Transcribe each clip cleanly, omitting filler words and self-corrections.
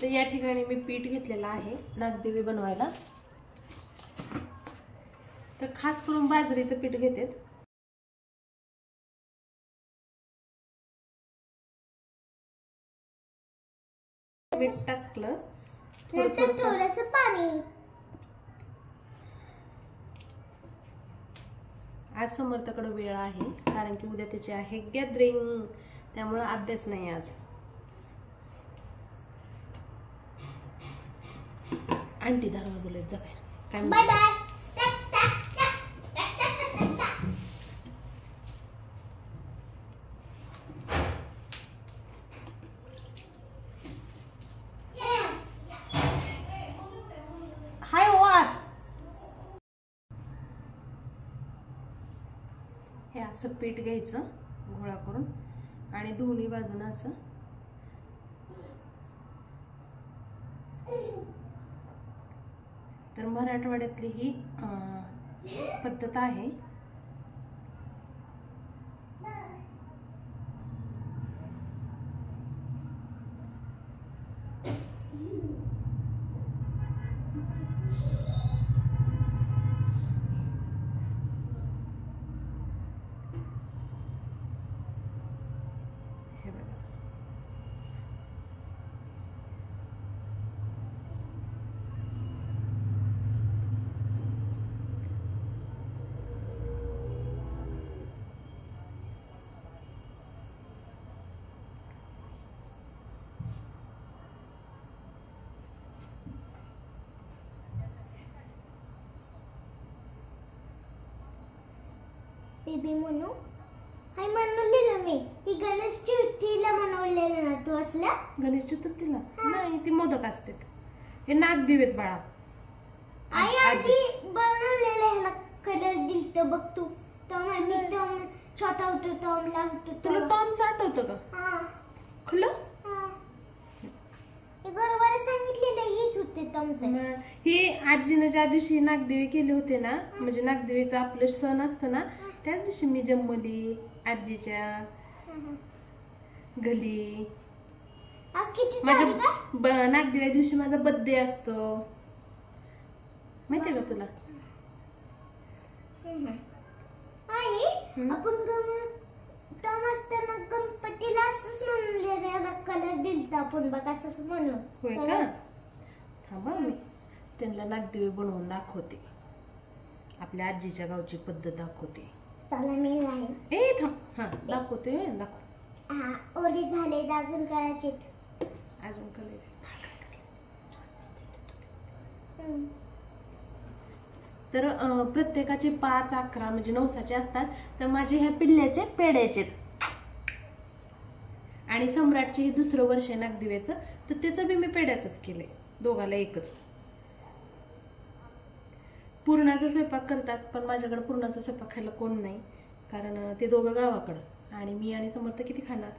तर या ठिकाणी मी पीठ घेतलेलं आहे नागदेवी बनवायला. तर खास करून बाजरीचं पीठ घेते. मीठ टाकलं, थोडंसं पाणी. आज समर्थकडे वेळ आहे कारण की उद्या त्याची आहे गॅदरिंग, त्यामुळे अभ्यास नाही आज. आंटी दरवाजाला जा बाहेर. काय बाय बाय. हाय वाट. हे असं पीठ घ्यायचं गोळा करून आणि दोन्ही बाजूने असं तर मराठवाड्यातली ही पद्धत आहे. बेबी म्हणू. हाय बनवलेलं मी. ही गणेश चतुर्थीला बनवलेलं ना तू असला. गणेश चतुर्थीला नाही, ती मोदक असते. हे नागदेवीत बाळा. आई आधी बनवलेलं ह्याला कलर दिलतं बघ तू. तर मी तर छोटा होतो टॉम लागतो. तुला टॉमच आठवतं का? हा. खुलं हे बरोबर सांगितलेलं हेच होते टॉमचं. हे आजीनं ज्या दिवशी नागदेवी केले होते ना, म्हणजे नागदेवीचा आपलं सण असतो ना, त्याच दिवशी मी जन्मली आजीच्या घरी. आज किती माझ्या नागदेवी दिवशी माझा बर्थडे असतो, माहितीये का तुला? आई आपण टॉम असताना गणपतीला असंच म्हणलेलं कलर दिलता आपण बघ असंच म्हणून. होय का? थांबा मी त्यांना नागदेवी बनवून दाखवते, आपल्या आजीच्या गावची पद्धत दाखवते. चला मी नाही. ए थांब. हा दाखवते. दाखव. हा ओली झाले अजून करायचे. अजून करायचे. तर प्रत्येकाचे 5, 11 म्हणजे 9 असतात. तर माझे ह्या पिल्ल्याचे पेड्याचे आणि सम्राटचे हे दुसरं वर्ष आहे नागदिव्याचं, तर त्याचं बी मी पेड्याचंच केलंय. दोघाला एकच. पुरणाचा स्वयंपाक करतात, पण माझ्याकडे पुरणाचा स्वयंपाक खायला कोण नाही, कारण ते दोघं गावाकडं आणि मी आणि समर्थ किती खाणार.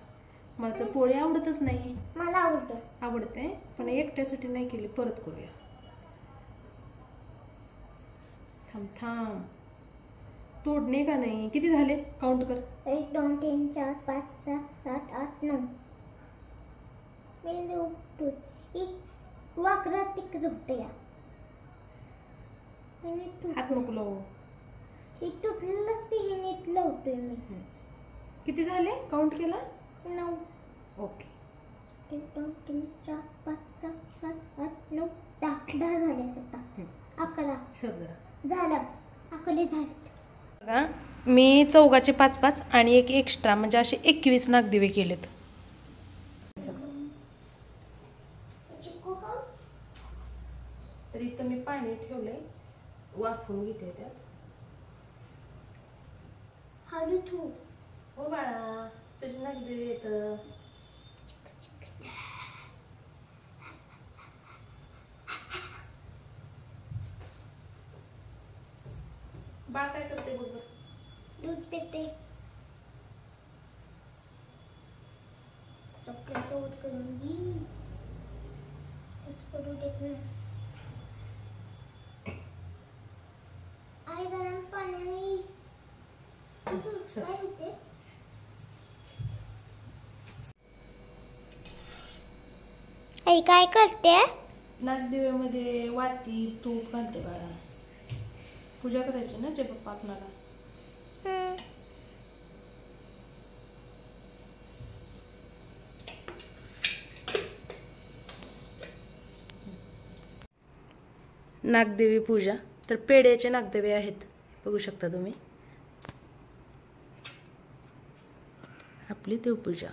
मला तर पोळी आवडतच नाही. मला आवडते पण एकट्यासाठी नाही केली. परत करूया. थांब थांब. तोडणे का नाही? किती झाले काउंट कर. 1 2 3 4 5 6 7 8 9. मी उठतो. एक वाकरा तिक झोपते या. हात नको लावू. हे तुटलंच ते हे नीट लावतोय मी. किती झाले काउंट केला? 9. ओके. 1 2 3 4 5 6 7 8 9 10 झाले. आता 11. सर जरा झालं. 11 झाले. बघा मी चौघाचे 5-5 आणि एक एक्स्ट्रा म्हणजे असे 21 नागदिवे केलेत. तर इथं मी पाणी ठेवलंय, वाफवून घेते त्यात. हळू तू. हो बाळा, तुझी नागदेवी येत. बाळ काय करते बघ. दूध पिते. चॉकलेट दूध करून घे. करू देत नाही. आई गरम पाण्याने काय होते? आई काय करते? नागदेवामध्ये वाती तूप घालते बाळा. पूजा करायची ना जे बाप्पा आपणाला. नागदेवी पूजा. तर पेड्याचे नागदेवी आहेत, बघू शकता तुम्ही. आपली देवपूजा.